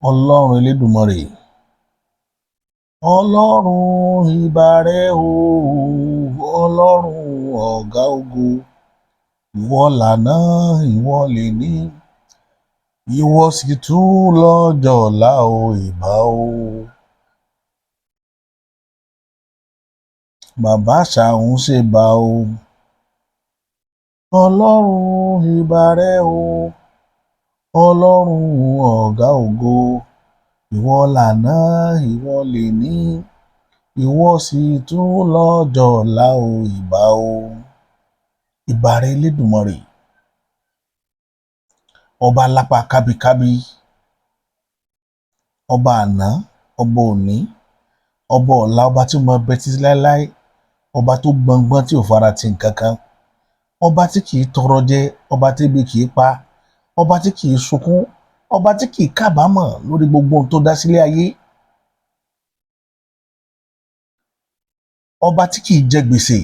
Ọlọ́run Elédùmarè, Ọlọ́run ìbà rẹ o, Ọlọ́run ọ̀gá ògo, ìwọ lànà, ìwọ lèní, ìwọ sì tún lọ́jọ́ ọ̀la o, ìbà o. Bàbá ṣàún ṣe bá o, Ọlọ́run ìbà rẹ o, Ọlọ́run ọ̀gá ògo, ìwọ lànà, ìwọ lèní, ìwọ sì tún lọ́jọ́ ọ̀la o, ìbà o. Ìbà rẹ Elédùmarè, ọba lápá kábíkábí, ọba àná, ọba òní, ọba ọ̀la, ọba tí mo bẹ títí láéláé, ọba tó gbọngbọ́n tí ò fara ti nǹkan kan, ọba tí kìí tọrọ jẹ, ọba tí ebi kìí pa, ọba tí kìí sunkún, ọba tí kìí kábàámọ̀ lórí gbogbo ohun tó dá sílé ayé, ọba tí kìí jẹ gbèsè,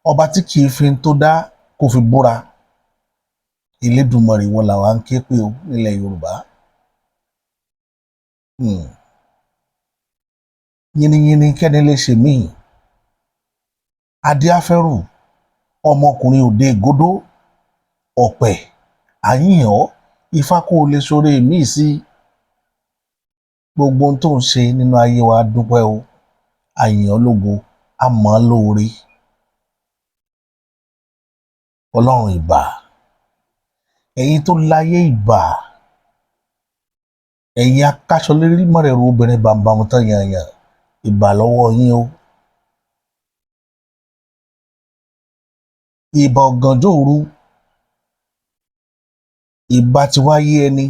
ọba tí kìí fi tó dá kó fi búra. Elédùmarè wọn làwa ń ké pè ó nílẹ̀ Yorùbá. Yínníyínní kẹ́ni lè ṣe míì, adé afẹ́rù, ọmọkùnrin òde ìgódó, ọ̀pẹ̀ àyíyàn, ifá kó o lè ṣoore míì sí. Gbogbo ohun tó ń ṣe nínú ayé wa dúpẹ́ o, àyìnyàn lógo, àmọ́ lóore. Ọlọ́run ìbà, ẹ̀yin tó láyé ìbà, ẹ̀yin akáṣọlérí mọ̀rẹ̀rù obìnrin bàǹbàǹ tán yànyàn, ìbà lọ́wọ́ yín o. Ìbà ọ̀gànjọ́ òru, ìbà tí wáyé ẹni,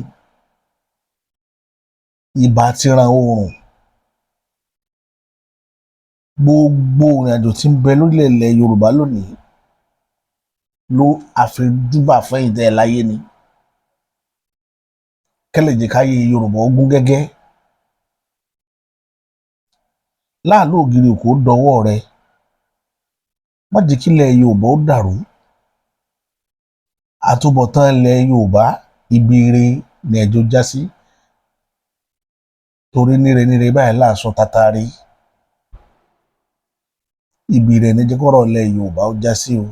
ìbà tí ran oòrùn. Gbogbo ìrìnàjò tí ń bẹ lórílẹ̀ ilẹ̀ Yorùbá lónìí ló àfijúbà fẹ́yìn tẹ́ ẹ láyé ni. Kẹ́lẹ̀ jẹ́ káyé Yorùbá ogún gẹ́gẹ́. Láàlú ògiri òkò dọwọ́ rẹ, má jẹ́ kí ilẹ̀ Yorùbá ó dàrú. Àtúbọ̀tán ilẹ̀ Yorùbá ibi ire ni ẹjọ́ já sí. Torí níre báyìí láàsọ tatari. Ibi ire ni jẹ́ kọ́rọ̀ ilẹ̀ Yorùbá ó já sí o.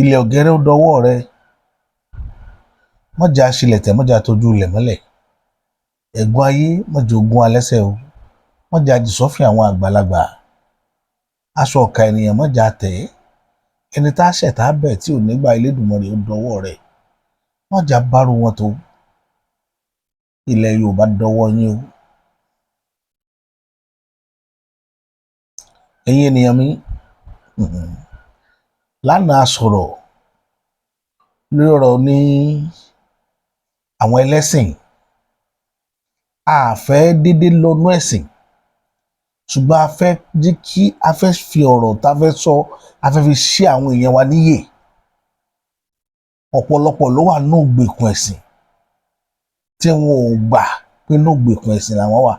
Ilẹ̀ ọ̀gẹ́rẹ́ ó dọwọ́ rẹ, má jẹ́ aṣílẹ̀ tẹ̀, má jẹ́ atójú ilẹ̀ mọ́lẹ̀. Ẹ̀gún ayé má jẹ́ ogún alẹ́sẹ̀ o, má jẹ́ ajìsọ́fìn àwọn àgbàlagbà. Aṣọ ọ̀kà ènìyàn má jẹ́ atẹ̀, ẹni tá a ṣẹ̀ tá a bẹ̀ tí ò nígbà Elédùmarè ó dọwọ́ rẹ̀, má jẹ́ abárù wọn tó. Ilẹ̀ Yorùbá dọwọ́ yín o. Ẹ̀yin ènìyàn mi, lánàá sọ̀rọ̀ lórí ọ̀rọ̀ ní àwọn ẹlẹ́sìn. A fẹ́ dédé lọ́nú ẹ̀sìn, ṣùgbọ́n a fẹ́ jí kí a fẹ́ fi ọ̀rọ̀ tá a fẹ́ sọ, a fẹ́ fi ṣí àwọn èèyàn wa níyè. Ọ̀pọ̀lọpọ̀ ló wà nínú ìgbèkùn ẹ̀sìn tí wọn ò gbà pé nínú ìgbèkùn ẹ̀sìn làwọn wà.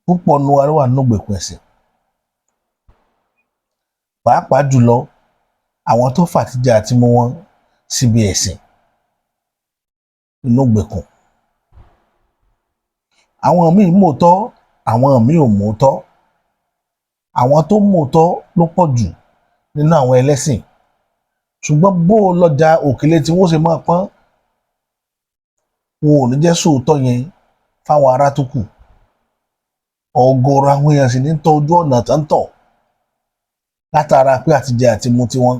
Púpọ̀ nínú wa ló wà nínú ìgbèkùn ẹ̀sìn. Pàápàá jùlọ àwọn tó fàtijẹ àti mú wọn síbi ẹ̀sìn inú ìgbèkùn. Àwọn míì mòótọ́, àwọn míì ò mòótọ́. Àwọn tó mòótọ́ ló pọ̀ jù nínú àwọn ẹlẹ́sìn. Ṣùgbọ́n bó o lọ́jà òkèlè tí wọ́n ṣe máa pọ́n, wọn ò ní jẹ́ sóòótọ́ yẹn fáwọn ará tó kù. Ọ̀gọ̀rọ̀ àwọn èèyàn sì ní tọ ojú ọ̀nà tó ń tọ̀ látara pé àtijẹ àti mu tiwọn.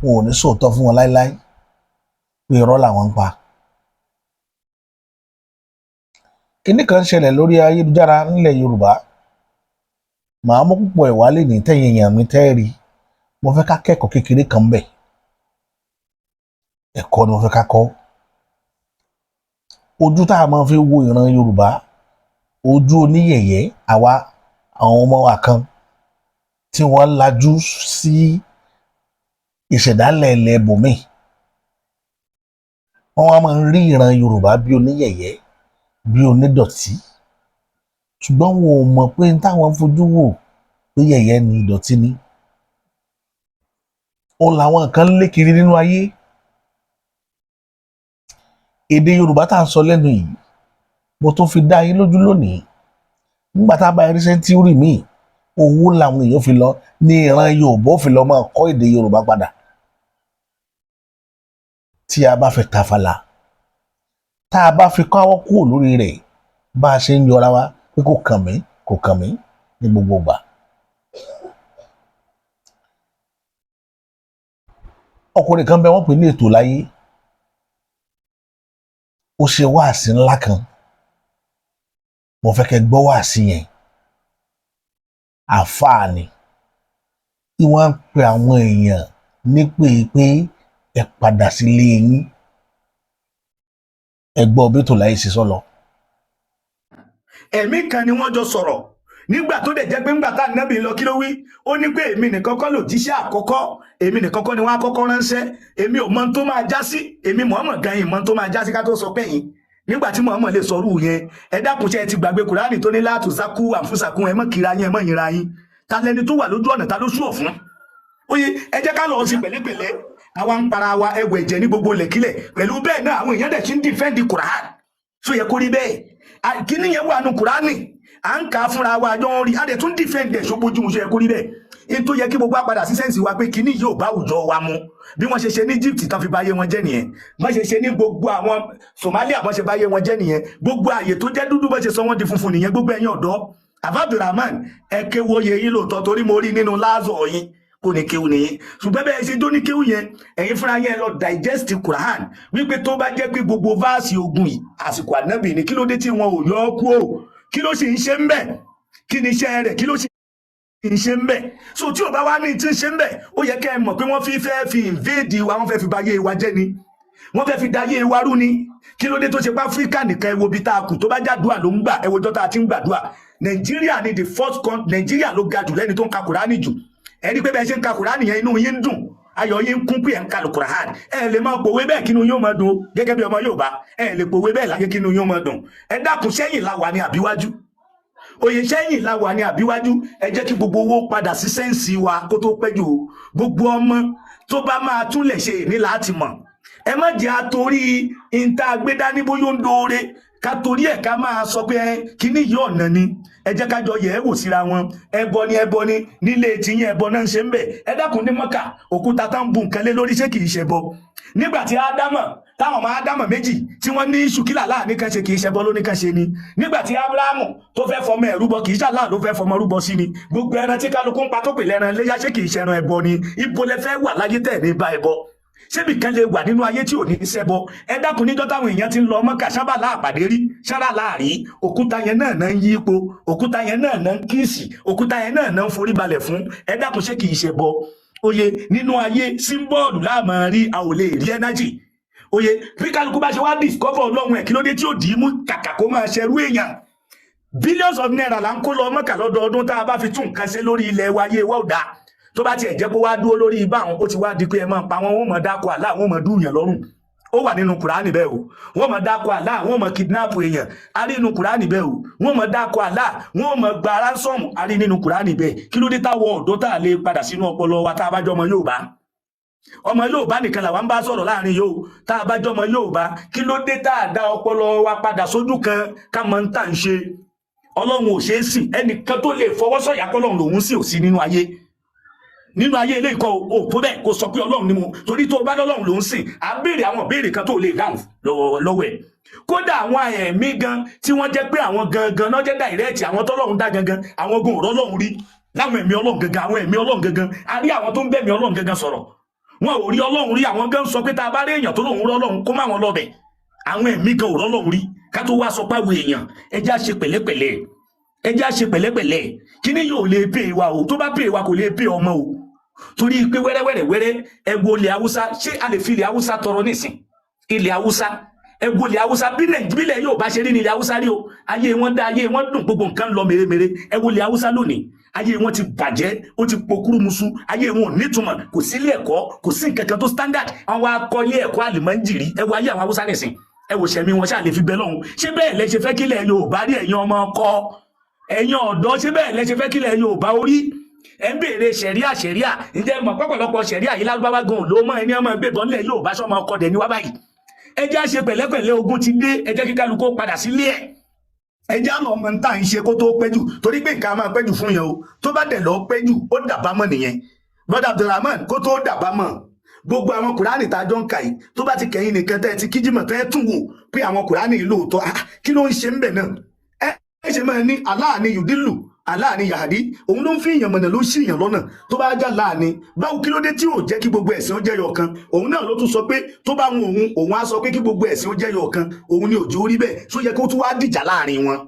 Wọn ò ní sòótọ́ fún wọn láéláé pé irọ́ làwọn ń pa. Kíní kan ṣẹlẹ̀ lórí ayélujára nílẹ̀ Yorùbá. Màá mú púpọ̀ ẹ̀ wá lè ní tẹ̀yìn èèyàn mi tẹ́ẹ̀rí. Mo fẹ́ ká kẹ́kọ̀ọ́ kékeré kan bẹ̀. Ẹ̀kọ́ ni mo fẹ́ ká kọ́. Ojú tá a máa fi wo ìran Yorùbá, ojú oníyẹ̀yẹ́ àwa àwọn ọmọ wa kan tí wọ́n lajú sí ìṣẹ̀dálẹ̀ ilẹ̀ ibòmíì. Wọ́n wá máa ń rí ìran Yorùbá bí oníyẹ̀yẹ́, bí onídọ̀tí. Ṣùgbọ́n wọn ò mọ̀ pé táwọn fojú wò pé yẹ̀yẹ́ ni ìdọ̀tí ni. Òun làwọn kan lé kiri nínú ayé. Èdè Yorùbá tá à ń sọ lẹ́nu yìí, mo tún fi dá yín lójú lónìí, nígbà tá a bá rí sẹ́ńtúrì míì, owó làwọn èèyàn fi lọ ní ìran Yorùbá ó fi lọ máa kọ́ èdè Yorùbá padà. Tí a bá fi tàfàlà, tá a bá fi káwọ́ kúrò lórí rẹ̀, bá a ṣe ń yọra wa pé kò kàn mí ní gbogbo ìgbà. Ọkùnrin kan bẹ wọ́n pè ní Ètò Láyé, ó ṣe wáàsí ńlá kan, mo fẹ́ kẹ́ gbọ́ wáàsí yẹn. Àfáà ni tí wọ́n ń pe àwọn èèyàn ní pé ẹ padà sílé yín. Ẹ gbọ́ bí Ètò Láyé ṣe sọ lọ. Ẹ̀mí kan ni wọ́n jọ sọ̀rọ̀ nígbà tó dẹ̀ jẹ́ pé ńgbà tá Ànábì lọ kí ló wí, ó ní pé èmi nìkan kọ́ lòjíṣẹ́ àkọ́kọ́, èmi nìkan kọ́ ni wọ́n á kọ́kọ́ ránṣẹ́, èmi ò mọ tó máa já sí, èmi Muhammad gan yìí mọ tó máa já sí ká tó sọ pé yín. Nígbà tí Muhammad lè sọrú yẹn, ẹ dákun ṣé ẹ ti gbàgbé Kùránì tó ní látù sákú àfúsàkún, ẹ mọ́ kíra yín, ẹ mọ́ yìnra yín. Ta lẹni tó wà lójú ọ̀nà, ta ló sú ọ̀ fún? Oye, ẹ jẹ́ ká lọ sí pẹ̀lẹ́pẹ̀lẹ́, àwa ń para wa ẹwẹ̀ ẹ̀jẹ̀ ní gbogbo lẹ̀kílẹ̀, pẹ̀lú bẹ́ẹ̀ náà àwọn èèyàn dẹ̀ ti ń dìfẹ́ǹdì Kùránì. So yẹ kó rí bẹ́ẹ̀, kíní yẹn wà nù Kùránì, à ń kà á fúnra wa jọ ń rí, a dẹ̀ tún dìfẹ́ǹdì ẹ̀ ṣogbójú mu, so yẹ kó rí bẹ́ẹ̀. Ètò yẹ kí gbogbo àpadà sí sẹ́ǹsì wa pé kíní yóò bá àwùjọ wa mu, bí wọ́n ṣe ṣe ní Egypt tán fi báyé wọn jẹ́ nìyẹn, wọ́n ṣe ṣe ní gbogbo àwọn Somalia bọ́n ṣe báyé wọn jẹ́ nìyẹn, gbogbo àyè tó jẹ́ dúdú bọ́n ṣe sọ wọ́n di funfun nìyẹn. Gbogbo ẹ̀yin ọ̀dọ́, Abdulrahman, ẹ kéwo yẹ yín lóòótọ́, torí mo rí nínú láàzọ̀ yín kò ní kéwù nìyí, ṣùgbọ́n bẹ́ẹ̀ ṣe tó ní kéwù yẹn, ẹ̀yin fúnra yẹn lọ digest Quran wípé tó bá jẹ́ pé gbogbo váàsì ogun yìí àsìkò Ànábì ni, kí ló dé tí wọn ò yọ ọ́ kú o, kí ló sì ń ṣe ń bẹ̀, kí ni iṣẹ́ rẹ̀, kí ló sì ń ṣe ń bẹ̀. So tí ò bá wá ní tí ń ṣe ń bẹ̀, ó yẹ kẹ́ ẹ mọ̀ pé wọ́n fẹ́ fi invade wa, wọ́n fẹ́ fi bayé wa jẹ́ ni, wọ́n fẹ́ fi dayé wa rú ni. Kí ló dé tó ṣe pé Áfíríkà nìkan ẹ wo bí tá a kù, tó bá jàdúà ló ń gbà, ẹ wo jọ́ tá a ti ń gbàdúà. Nàìjíríà ni the first country, Nàìjíríà ló ga jù lẹ́ni tó ń ka Kùránì jù. Ẹni pé bẹ́ẹ̀ ṣe ń ka Kùránì yẹn inú yín ń dùn, ayọ̀ yín kún pé ẹ̀ ń ka Kùránì, ẹ lè máa pòwe bẹ́ẹ̀ kínú yóò máa dùn gẹ́gẹ́ bí ọmọ Yorùbá, ẹ lè pòwe bẹ́ẹ̀ láyé kínú yóò máa dùn. Ẹ dákun, sẹ́yìn la wà ní àbíwájú? Oyè sẹ́yìn la wà ní àbíwájú? Ẹ jẹ́ kí gbogbo owó padà sí sẹ́ǹsì wa kó tó pẹ́ jù. Gbogbo ọmọ tó bá máa tún lè ṣe ní láti mọ̀. Ẹ má jẹ́ àtorí ìta àgbédání bóyá ó ń dóore ká torí ẹ̀ ká máa sọ pé kíní yìí ọ̀nà ni. Ẹ jẹ́ ká jọ yẹ̀ ẹ́ wò síra wọn. Ẹbọ ni nílé tiyín ẹbọ náà ń ṣe ń bẹ̀. Ẹ dákun, ní Mọ́kà òkúta tá ń bu nǹkan lé lórí, ṣé kìí ṣẹbọ? Nígbà tí Ádámọ̀, táwọn ọmọ Ádámọ̀ méjì tí wọ́n ní ṣùkílà láàní kan ṣe, kìí ṣẹbọ lóní kan ṣe ni. Nígbà tí Ábúráhámù tó fẹ́ fọmọ ẹ̀ rúbọ, kìí ṣàlá ló fẹ́ fọmọ rúbọ sí ni. Gbogbo ẹran tí kálukú ń pa tó pè lẹ́ran léyá, ṣé kìí ṣẹran ẹbọ ni? Ibo lẹ fẹ́ wà láyé tẹ̀ ní bá ẹbọ? Ṣébi kan lè wà nínú ayé tí ò ní ṣẹbọ? Ẹ dákun, níjọ́ táwọn èèyàn ti ń lọ Mọ́kà, sábà láàpàdé rí, sára láàrí, òkúta yẹn náà ń yí ipò, òkúta yẹn náà ń kíìsì, òkúta yẹn náà ń forí balẹ̀ fún. Ẹ dákun, ṣé kìí ṣẹbọ? Oye, nínú ayé símbọ́ọ̀lù láàmọ́ rí, a ò lè rí ẹnájì. Oye, bí kálukú bá ṣe wá discover Ọlọ́run ẹ̀, kí ló dé tí ò dì í mú kàkà kó máa ṣerú èèyàn? Billions of naira là ń kó lọ Mọ́kà lọ́dọọdún, tá a bá fi tún nǹkan ṣe lórí ilẹ̀ wa, ayé wa ò dáa. Tó bá tiẹ̀ jẹ́ kó wá dúró lórí ibà àwọn, ó ti wá di pé ẹ máa pa wọn, wọ́n mọ̀ dáko àlá, wọ́n mọ̀ dúyàn lọ́rùn. Ó wà nínú Kùránì bẹ́ẹ̀ o. Wọ́n mọ̀ dáko àlá, wọ́n mọ̀ kidnap èèyàn, a rí nínú Kùránì bẹ́ẹ̀ o. Wọ́n mọ̀ dáko àlá, wọ́n mọ̀ gba ransom, a rí nínú Kùránì bẹ́ẹ̀. Kí ló dé táwọn ọ̀dọ́ tá a lè padà sínú ọpọlọ wa tá a bá jọ ọmọ Yorùbá? Ọmọ Yorùbá nìkan làwọn bá sọ̀rọ̀ láàrin yóò, tá a bá jọ ọmọ Yorùbá. Kí ló dé tá a dá ọpọlọ wa padà sójú kan ká mọ̀ ń tà ń ṣe? Ọlọ́run ò ṣe é sìn, ẹnìkan tó lè fọwọ́ sọ̀yà k'Ọlọ́run lòun sì ò sí nínú ayé. Nínú ayé ilé ìkọ́ ò tó bẹ́ẹ̀ kó sọ pé Ọlọ́run ni mo, torí tó bá lọ́lọ́run ló ń sìn, à ń béèrè àwọn béèrè kan tó lè dáhùn lọ́wọ́ ẹ̀. Kódà àwọn ẹ̀mí gan tí wọ́n jẹ́ pé àwọn gangan náà jẹ́ dàìrẹ́ẹ̀tì, àwọn tọ́lọ́run dá gangan, àwọn ogun ọ̀rọ̀ Ọlọ́run rí, láwọn ẹ̀mí Ọlọ́run gangan, àwọn ẹ̀mí Ọlọ́run gangan, a rí àwọn tó ń bẹ̀mí Ọlọ́run gangan sọ̀rọ̀. Wọn ò rí Ọlọ́run rí, àwọn gan sọ pé tá a bá rí èèyàn tó lòun rọ́ Ọlọ́run kó má wọn lọ bẹ̀. Àwọn ẹ̀mí gan ò rọ́ Ọlọ́run rí, ká tó wá sọ pé àwọn èèyàn, ẹ jẹ́ á ṣe pẹ̀lẹ́pẹ̀lẹ́, ẹ jẹ́ á ṣe pẹ̀lẹ́pẹ̀lẹ́. Kíní yóò lè pè wa o, tó bá pè wa kò lè pè ọmọ o. Torí pé wẹ́rẹ́wẹ́rẹ́ ẹ wo ilẹ̀ Haúsá, ṣé a lè fi ilẹ̀ Haúsá tọrọ nísìn? Ilẹ̀ Haúsá, ẹ wo ilẹ̀ Haúsá, bílẹ̀ yóò bá ṣe rí ní ilẹ̀ Haúsá rí o. Ayé wọn dá, ayé wọn dùn, gbogbo nǹkan lọ mèremère. Ẹ wo ilẹ̀ Haúsá lónìí, ayé wọn ti bàjẹ́, ó ti pokúrúmuṣu, ayé wọn ò nítumọ̀, kò sí ilé ẹ̀kọ́, kò sí nǹkan kan tó standard. Àwọn akọ ilé ẹ̀kọ́ àlùmọ́ǹjìrì, ẹ wo ayé àwọn Haúsá nísìn, ẹ wo ṣẹ̀mí wọn ṣáà lè fi bẹ lọ́hùn. Ṣé bẹ́ẹ̀ lẹ ṣe fẹ́ kílẹ̀ Yorùbá rí, ẹ̀yin ọmọ ọkọ, ẹ̀yin ọ̀dọ́, ṣé bẹ́ẹ̀ lẹ ṣe fẹ́ kílẹ̀ Yorùbá orí? ẹ ń béèrè ṣẹ̀ríà ǹjẹ́ mọ̀ pọ̀pọ̀lọpọ̀ ṣẹ̀ríà yìí lárúbáwá gan ló mọ́ ẹni ọmọ gbébọn lẹ̀ yóò bá sọmọ ọkọ dẹ̀ ní wá báyìí ẹ jẹ́ àṣe pẹ̀lẹ́pẹ̀lẹ́ ogun ti dé ẹ jẹ́ kí kálukú padà sílé ẹ̀ ẹ jẹ́ àmọ́ ọmọ tá à ń ṣe kó tó pẹ́ jù torí pé nǹkan máa pẹ́ jù fún yẹn o tó bá dẹ̀ lọ pẹ́ jù ó dàbámọ̀ nìyẹn brother Abdulrahman kó tó dàbámọ̀ gbogbo àwọn kùránì tá a jọ ń kà yìí tó bá ti kẹ̀yìn nìkan tẹ́ ẹ ti kíjímọ̀ tẹ́ ẹ tún wò pé àwọn kùránì lóòótọ́ kí ló ń ṣe ń bẹ̀ náà ẹ ṣe máa ní Allah ni yùdílù Allah ni yàhádí òun ló ń fi èèyàn mọ̀nà ló ń ṣì èèyàn lọ́nà tó bá já láàánú báwo kí ló dé tí ò jẹ́ kí gbogbo ẹ̀sìn ó jẹ́ yọ kan òun náà ló tún sọ pé tó bá wọn òun á sọ pé kí gbogbo ẹ̀sìn ó jẹ́ yọ kan òun ni òjò rí bẹ́ẹ̀ só yẹ kó tún wá dìjà láàrin wọn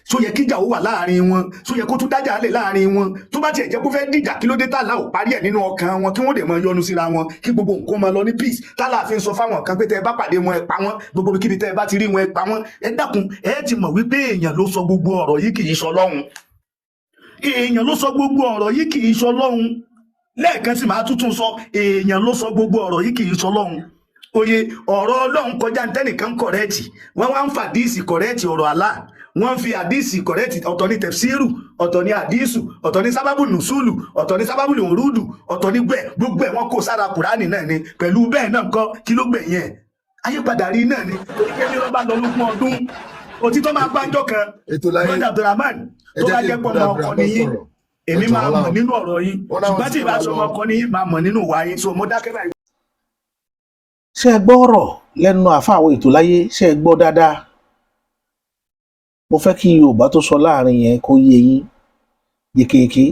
só yẹ kíjà ó wà láàrin wọn só yẹ kó tún dájà lẹ̀ láàrin wọn tó bá tiẹ̀ jẹ́ kó fẹ́ dìjà kí ló dé tààlà ò parí ẹ̀ nínú ọkàn wọn kí wọ́n dẹ̀ mọ yọnu síra wọn kí gbogbo nǹkan máa lọ ní peace tààlà fi ń sọ fáwọn kan pé tẹ́ ẹ bá pàdé wọn ẹ pa wọn gbogbo kíbi tẹ́ ẹ bá ti rí wọn ẹ pa wọn ẹ dákun ẹ ti mọ̀ wípé èèyàn ló sọ gbogbo ọ̀rọ̀ yìí kì í sọ lọ́hùn èèyàn ló sọ gbogbo ọ̀rọ̀ yìí kì í sọ lọ́hùn lẹ́ẹ̀kan sì máa tuntun sọ èèyàn ló sọ gbogbo ọ̀rọ̀ yìí kì í sọ lọ́hùn oye ọ̀rọ̀ Ọlọ́run kọjá tẹ́nìkan kọ̀rẹ́ẹ̀tì wọ́n wá ń fa àdíìsì kọ̀rẹ́ẹ̀tì ọ̀rọ̀ Allah wọ́n fi àdíìsì kọ̀rẹ́ẹ̀tì ọ̀tọ̀ ní tẹ̀fsíìrù ọ̀tọ̀ ní àdíìsù ọ̀tọ̀ ní sábàbù nùsùlù ọ̀tọ̀ ní sábàbù lòrúdù ọ̀tọ̀ ní gbogbo ẹ̀ wọ́n kó sára Kùránì náà ni pẹ̀lú bẹ́ẹ̀ náà kọ́ kí ló gbẹ̀yìn ẹ̀ ayípadà rí náà ni torí pé bí wọ́n bá lọ lógún ọdún òtítọ́ máa gbájọ́ kan brother Abdulrahman tó bá jẹ́ pọ̀ mọ́ ọkọ nìyí èmi máa mọ̀ nínú ọ̀rọ̀ yín ṣùgbọ́n tí ìbá sọmọ ọkọ nìyí máa mọ̀ nínú ìwà yín so mo dákẹ́ báyìí. ṣé ẹ gbọ́ ọ̀rọ̀ lẹ́nu àfa àwọn ètò láyé ṣé ẹ gbọ́ dáadáa mo fẹ́ kí Yorùbá tó sọ láàrin yẹn kó yé yín yékéyéké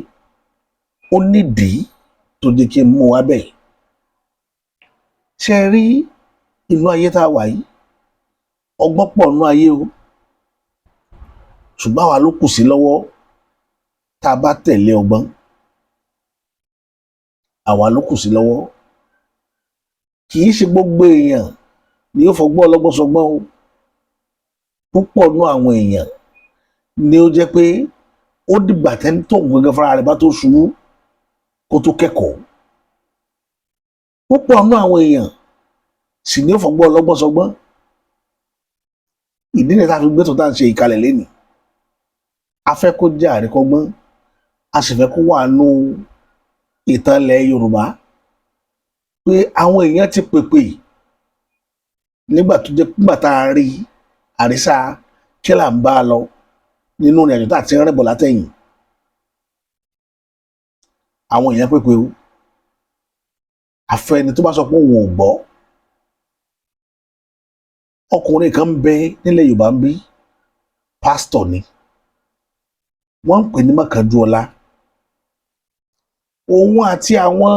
ó nídìí tó di kí n mú wa bẹ́ẹ̀ ṣe rí inú ayé tá a wà yìí ọgbọ́n pọ̀ nínú ayé o ṣùgbọ́n àwa ló kù sí lọ́wọ́ tá a bá tẹ̀lé ọgbọ́n àwa ló kù sí lọ́wọ́ kì í ṣe gbogbo èèyàn ni ó fọgbọ́n ọlọ́gbọ́n sọgbọ́n o púpọ̀ nú àwọn èèyàn ni ó jẹ́ pé ó dìgbà tẹ́ni tó ń gbẹ̀gẹ́ fúnra rẹ̀ bá tó ṣubú kó tó kẹ́kọ̀ọ́ púpọ̀ nú àwọn èèyàn sì ni ó fọgbọ́n ọlọ́gbọ́n sọgbọ́n ìdí nìyẹn tá a fi gbé tó tá à ń ṣe ìkàlẹ̀ lẹ́nìí a fẹ́ kó jẹ́ àríkọ́gbọ́n a sì fẹ́ kó wà nú ìtàn ilẹ̀ Yorùbá pé àwọn èèyàn ti pèpè nígbà tó jẹ́ nígbà tá a rí àrísà kí là ń bá a lọ nínú ìrìnàjò tá a ti rìn bọ̀ látẹ̀yìn àwọn èèyàn pèpè o àfẹni tó bá sọ pé òun ò gbọ́ ọkùnrin kan ń bẹ nílẹ̀ Yorùbá ń bí pásítọ̀ ni wọ́n ń pè ní Mọ́kànjúọlá òun àti àwọn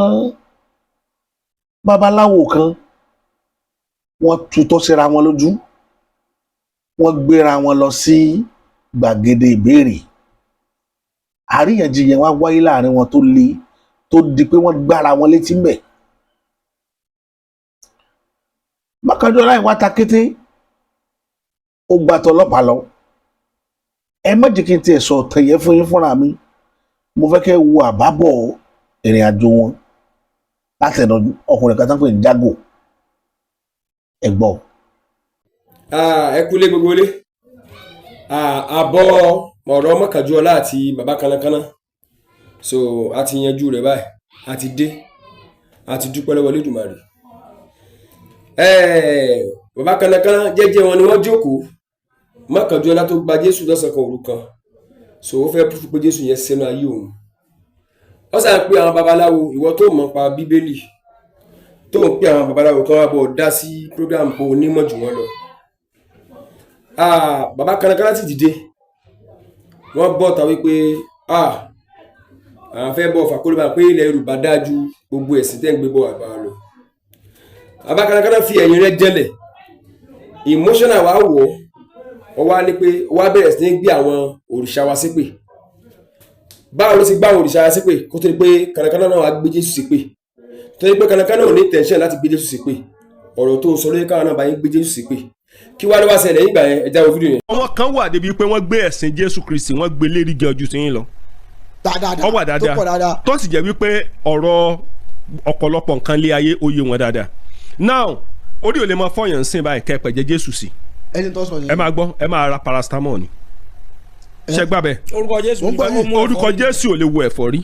babaláwo kan wọ́n tutọ́ síra wọn lójú wọ́n gbéra wọn lọ sí gbàgede ìbéèrè àríyànjiyàn wá wáyé láàrin wọn tó le tó di pé wọ́n gbára wọn létí mbẹ̀ Mọ́kànjúọlá yìí wá ta kété ó gba tọlọ́pàá lọ ẹ má jẹ́ kí n tiẹ̀ sọ tẹ̀yẹ fún yín fúnra mi mo fẹ́ kẹ́ wo àbábọ̀ ìrìn àjò wọn látẹ̀nà ọkùnrin kan tó ń pè ní Jágò ẹ gbọ́. ẹ kúlé gbogbo ilé àbọ̀ ọ̀rọ̀ Mọ́kànjúọlá àti bàbá Kánnàkánnà so a ti yanjú rẹ̀ báyìí a ti dé a ti dúpẹ́ lọ́wọ́ Olódùmarè bàbá Kánnàkánnà jẹ́jẹ́ wọn ni wọ́n jókòó Mọ́kànjúọlá tó gba Jésù lọ́sàn kan òru kan so ó fẹ́ púpọ̀ pé Jésù yẹn sẹ́nu ayé òun wọ́n sàn pé àwọn babaláwo ìwọ tó mọ̀ pa Bíbélì tó ń pè àwọn babaláwo kan wá bọ̀ dá sí program bó onímọ̀ jù wọ́n lọ bàbá Kánnàkánnà ti dìde wọ́n bọ̀ ta wípé àwọn fẹ́ bọ̀ fàkólébà pé ilẹ̀ Yorùbá dájú gbogbo ẹ̀sìn tẹ́ ń gbé bọ̀ àgbà lọ bàbá Kánnàkánnà fi ẹ̀yìn rẹ̀ jẹ́lẹ̀ emotional wá wọ̀ ọ wá ní pé wá bẹ̀rẹ̀ sí ní gbé àwọn òrìṣà wa ṣépè báwo ló ti gbá àwọn òrìṣà wa ṣépè kó tó di pé Kánnàkánnà náà wá gbé Jésù ṣépè tó di pé Kánnàkánnà ò ní tẹ̀sán láti gbé Jésù ṣépè ọ̀rọ̀ tó ń sọ lórí káwọn náà bá yín gbé Jésù ṣépè kí wá ló wá ṣẹlẹ̀ nígbà yẹn ẹja wo fídíò yẹn. àwọn kan wà débi pé wọ́n gbé ẹ̀sìn Jésù Kristi wọ́n gbé lérí gan ojú sí yín lọ. dáadáa ó wà dáadáa tó sì jẹ́ wípé ọ̀rọ̀ ọ̀pọ̀lọpọ̀ nǹkan lé ayé ó yé wọn dáadáa. now orí ò lè mọ fọyàn ń sìn báyìí kẹ́ pẹ̀jẹ́ Jésù sí. ẹ máa gbọ́ ẹ máa ra paracetamol ni. ṣe gbà bẹ́ẹ̀. orúkọ Jésù ò lè wo ẹ̀fọ́rí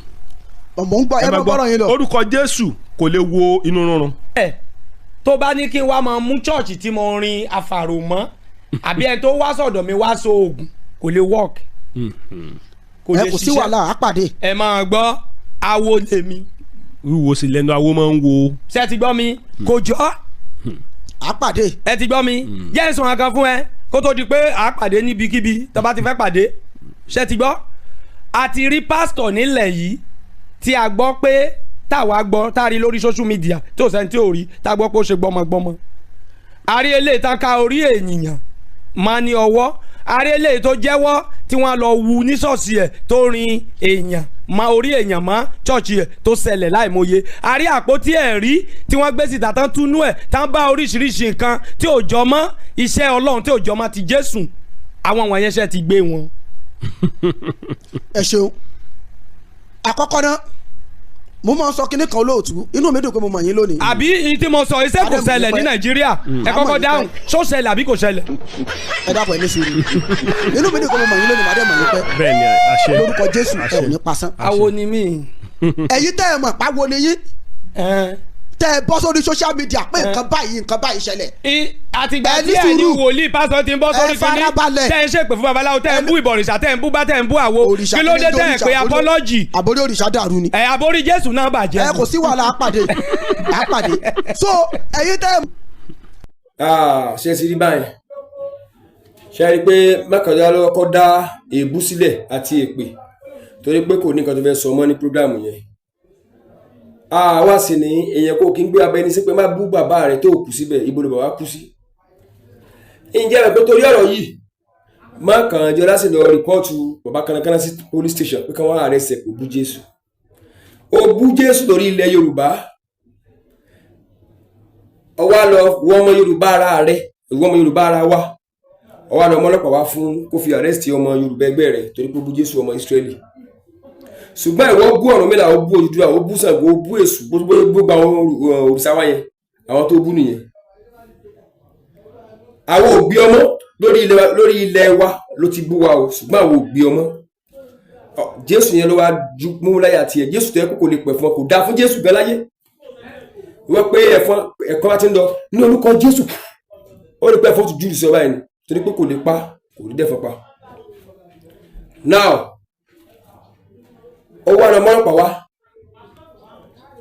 ọmọ ń gbọ́ ẹ bá bọ́rọ̀ yín lọ. orúkọ Jésù kò lè wo inú rúnrún. tó bá ní kí n wá máa mú chọ́ọ̀chì tí mo rin àfàrò mọ́ àbí ẹni tó wá sọ̀dọ̀ mi wá so oògùn kò lè work. kò sí wàhálà àpàdé. ẹ máa gbọ́ awo lèmi. wíwo sí lẹ́nu awo máa ń wo. ṣé ẹ ti gbọ́ mi kò jọ́. àpàdé. ẹ ti gbọ́ mi jẹ́ ìsọ̀rọ̀ kan fún ẹ kó tó di pé àpàdé níbikíbi tó bá ti fẹ́ pàdé. ṣé ẹ ti gbọ́ a ti rí pásítọ̀ nílẹ̀ yìí tí a gbọ́ pé táwa gbọ́ tá a rí lórí social media tó sẹ́ni tí ò rí tá a gbọ́ pé ó ṣe gbọ́mọgbọ́mọ. a rí eléyìí tán ká orí ènìyàn máa ní ọwọ́ a rí eléyìí tó jẹ́wọ́ tí wọ́n lọ wu ní ṣọ́ọ̀ṣì ẹ̀ tó rin èèyàn ma orí èèyàn mọ́ ṣọ́ọ̀ṣì ẹ̀ tó ṣẹlẹ̀ láìmọye a rí àpótí ẹ̀rí tí wọ́n gbé síta tán túnú ẹ̀ tán bá oríṣiríṣi nǹkan tí ò jọ mọ́ iṣẹ́ Ọlọ́run tí ò jọ mọ́ ti Jésù àwọn wọ̀nyẹn ṣe ti gbé wọn. ẹ ṣeun àkọ́kọ́ náà mo máa ń sọ kinní kan lóòtú inú mi dùn pé mo mọ̀ yín lónìí. àbí ìyí tí mo sọ iṣẹ́ kò ṣẹlẹ̀ ní Nàìjíríà ẹ kọ́kọ́ dáhùn ṣó ṣẹlẹ̀ àbí kò ṣẹlẹ̀. ẹ dákun ẹ ní sùúrù inú mi dùn pé mo mọ̀ yín lónìí màdé mọ̀ yín pẹ́. bẹ́ẹ̀ni àṣẹ lórúkọ Jésù ẹ ò ní pasán. awo ni mí. ẹ̀yin tẹ́ ẹ mọ̀ pàwo ni yín tẹ́ ẹ bọ́ sórí social media pé nǹkan báyìí ṣẹlẹ̀. àtìgbà tí ẹ ní wòlíì pásítọ̀ ti ń bọ́ sórí kìíní tẹ́ ẹ ṣèpè fún babaláwo tẹ́ ẹ ń bú ìbọ̀rìṣà tẹ́ ẹ ń bú bá tẹ́ ẹ ń bú àwo kí ló dé tẹ́ ẹ pé apọ́lọ́jì. àbórí òrìṣà dàrú ni. àbórí Jésù náà bàjẹ́. kò sí wàhálà àpàdé so ẹ̀yin tẹ́ ẹ. ṣe ti rí báyìí ṣe rí i pé Mákànjọ́lá ló kọ́ dá èébú sílẹ̀ àti èpè torí pé kò ní nǹkan tó fẹ́ sọ mọ́ ní prógráàmù yẹn. Àwa sì ní èèyàn kò kí ń gbé abẹni sí pé má bú bàbá rẹ̀ tó kù síbẹ̀ ibo ló bàbá kú sí. ǹjẹ́ rẹ̀ pé torí ọ̀rọ̀ yìí Mákànjọ́lá sì lọ rìpọ́ọ̀tù bàbá Kánnakánná sí police station pé káwọn ààrẹ ṣe kò bú Jésù. Ó bú Jésù lórí ilẹ̀ Yorùbá ọwọ́ lọ wọ ọmọ Yorùbá ara rẹ̀ ìwọ ọmọ Yorùbá ara wa ọwọ́ lọ ọmọ ọlọ́pàá wá fún kó fi arrest ọmọ Yorùbá ẹgbẹ́ rẹ̀ torí pé ó bú Jésù ọmọ Ísírẹ́lì. Ṣùgbọ́n ìwọ bú Ọ̀rúnmìlà ó bú Odùduwà ó bú Ṣàngó ó bú Èṣù gbogbo àwọn òrìṣà wa yẹn àwọn tó bú nìyẹn. Àwọn òbí ọmọ lórí ilẹ̀ wa ló ti bú wa o ṣùgbọ́n àwọn òbí ọmọ Jésù yẹn ló wá mú láyà tiẹ̀ Jésù tẹ́ kò lè pẹ̀ fún ọ kò dáa fún Jésù gan láyé. Wọ́n pé ẹ̀kọ́ bá ti ń lọ ní orúkọ Jésù ó lè pẹ́ fún ti júùsì ọba ẹni torí pé kò lè pa kò lè dẹ́fọ̀ pa. Now ó wá lọ mọ́lọ́pàá wá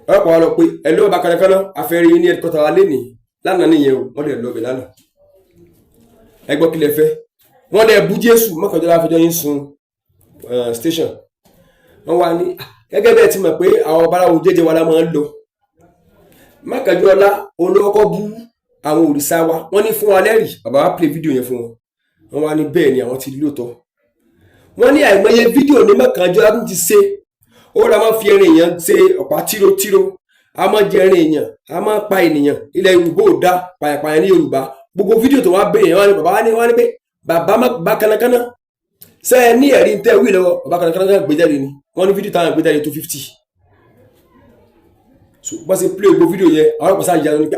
ọlọ́pàá wá lọ pé ẹ̀lú bàbá Kánnakánná afẹ́rí ní ẹ̀kọ́ta wa lénìí lánàá nìyẹn o wọ́n dẹ̀ lọ bẹ̀ lánàá ẹ gbọ́ kí lẹ fẹ́ wọ́n dẹ̀ bú Jésù Mákànjọ́lá fẹjọ́ yín sun station wọ́n wá ní gẹ́gẹ́ bẹ́ẹ̀ ti mọ̀ pé àwọn babaláwo jẹ́jẹ́ wa la máa ń lọ Mákànjọ́lá olókọ́ bú àwọn òrìṣà wa wọ́n ní fún wa lẹ́rìí bàbá wa play fídíò yẹn fún wọn wọ́n wá ní bẹ́ẹ̀ ni àwọn ti lóòótọ́ wọ́n ní àìmọye fídíò ní Mákànjọ́lá tó ti ṣe ó rà máa fi ẹrin èèyàn ṣe ọ̀pá tírótíró a máa jẹ ẹrin èèyàn a máa pa ènìyàn ilẹ̀ Yorùbá ò dá pàyàpàyà ní Yorùbá gbogbo fídíò tó wá bẹ̀rẹ̀ wọn ni bàbá wa ní pé bàbá Kánnakánná ṣe ẹ ní ẹ̀rí tẹ́ wí lọ́wọ́ bàbá Kánnakánná gbé jáde ni wọ́n ní fídíò táwọn gbé jáde tó 50 so bọ́n ṣe play gbogbo fídíò yẹn àwọn ọ̀pọ̀ sáà yà lọ ní pé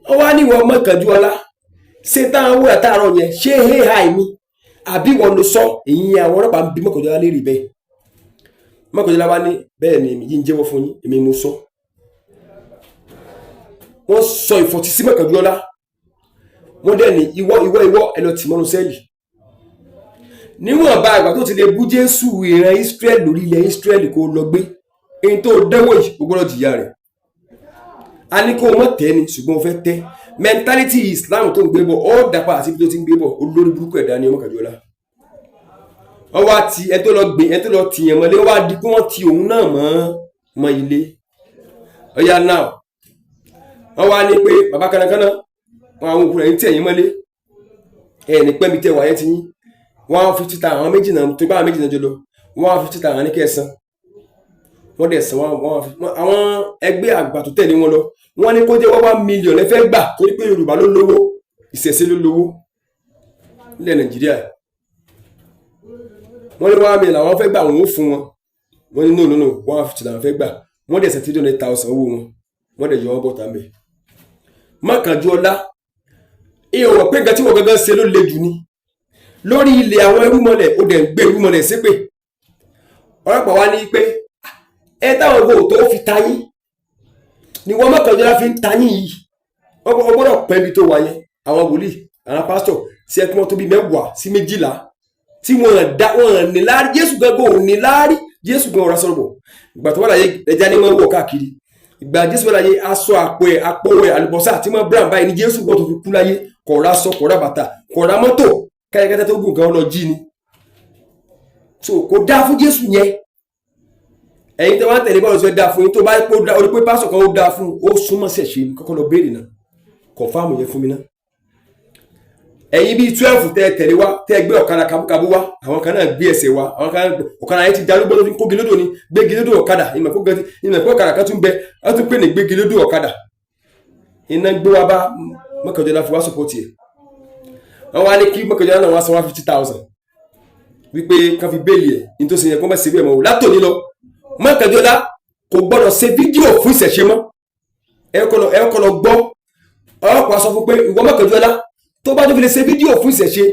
wọ́n wá ní ìwọ Mákànjọ́lá ṣé táwọn wúrà táàrọ̀ yẹn ṣé hi mi àbí wọn ló sọ èyí àwọn ọlọ́pàá ń bí Mákànjọ́lá léèrè bẹ́ẹ̀ Mákànjọ́lá wá ní bẹ́ẹ̀ ni èmi yìí ń jẹ́wọ́ fún yín èmi mo sọ wọ́n sọ ìfọ̀tí sí Mákànjọ́lá wọ́n dẹ̀ ní ìwọ ẹ lọ tì mọ́nú sẹ́ẹ̀lì níwọ̀n bá àgbà tó ti lè bú Jésù ìran Israel lórí ilẹ̀ Israel kó lọ gbé èyí tó dẹ́wọ̀ yìí ó gbọ́dọ̀ jìyà rẹ̀ a ní kó o mọ̀ tẹ́ ni ṣùgbọ́n o fẹ́ tẹ́ mentality Islam tó ń gbé bọ̀ ọ́ dàpá àti ibi tó ti ń gbé bọ̀ olórí burúkú ẹ̀dá ni Mákànjọ́lá wọ́n wá ti ẹ tó lọ gbé ẹ tó lọ tìyàn mọ́lé wọ́n wá di pé wọ́n ti òun náà mọ́ ilé ọ̀yà náà wọ́n wá ní pé bàbá Kánnakánná wọn àwọn òkú rẹ̀ ń tẹ̀yìn mọ́lé ẹ̀ ní pẹ́ẹ́mí tẹ̀ wáyé ti yín 150 ta àwọn méjì náà tó bá àwọn méjì náà jọ lọ 150 ta àwọn ní kẹsàn wọ́n dẹ̀ sàn àwọn ẹgbẹ́ àgbà tó tẹ̀lé wọn lọ wọ́n ní kó jẹ́ 1 million ẹ fẹ́ gbà torí pé Yorùbá ló lówó ìṣẹ̀ṣe ló lówó nílẹ̀ Nàìjíríà wọ́n ní 1 million àwọn fẹ́ gbà wọn ó fún wọn wọ́n ní no 150 làwọn fẹ́ gbà wọ́n dẹ̀ sẹ̀ 300,000 owó wọn wọ́n dẹ̀ yọ wọ́n bọ́ta mẹ́. Mákànjọ́lá ìwọ̀n pé nǹkan tí wọ́n gangan ṣe ló le jù ni lórí ilẹ̀ àwọn ẹrúmọlẹ̀ ó dẹ̀ ń gbé ẹrúmọlẹ̀ ṣépè ọlọ́pàá wá ní pé ẹ táwọn ọgbọ́n tó fi ta yín ni wọ́n mọ́kànlélá fi ń ta yín yìí wọ́n gbọ́dọ̀ pẹ́ ibi tó wà yẹn àwọn wòlíì àwọn pásítọ̀ sí ẹ kí wọ́n tó bí 10 sí 12 tí wọ́n ní láárí Jésù gangan ò ní láárí Jésù gan ọ̀rá sọ̀rọ̀ bọ̀ ìgbà tó wà láyé ẹja ní wọ́n wọ̀ káàkiri ìgbà Jésù wà láyé aṣọ àpò ẹ̀ àlùbọ́sà tí wọ́n brown báyìí ní Jésù gan tó fi kú láyé kọ̀ọ̀rá sọ kọ̀ọ̀rá bàtà kọ̀ọ̀rá mọ́tò káyakẹ́tẹ́ tó gùn kan lọ jí ni so kò dáa fún Jésù yẹn ẹ̀yin tẹ́ wá tẹ̀lé bọ́ọ̀lù sọ dáa fún yín tó bá orí pé pásọ̀ kan ó dáa fún ó súnmọ́ ṣẹ̀ṣẹ̀ ní kọ́kọ́ lọ béèrè náà kọ̀fáàmù yẹn fún mi náà ẹ̀yin bíi 12 tẹ́ tẹ̀lé wá tẹ́ gbé ọ̀kadà kabúkabú wá àwọn kan náà gbé ẹsẹ̀ wá àwọn kan ọ̀kadà yẹn ti darúgbó lórí kó gilódò ní gbé gilódò ọ̀kadà ìmọ̀ pé ọ̀kadà kan tún bẹ ẹ tún pè ní gbé gilódò ọ̀kadà iná gbé wá bá Mọ́kànjọ́lá fi wá sọ́pọ̀tì ẹ̀ wọ́n wá ní kí Mọ́kànjọ́lá náà wá san 150,000 wípé kan fi béèlì ẹ̀ ní tó ṣe yẹn kó má ṣe bí ẹ̀ mọ́ látòní lọ Mọ́kànjọ́lá kò gbọ́dọ̀ ṣe fídíò fún ìṣẹ̀ṣe mọ́ ẹ kọ́ lọ gbọ́ ọlọ́pàá sọ fún pé ìwọ Mọ́kànjọ́lá tó bá tó fi lè ṣe fídíò fún ìṣẹ̀ṣe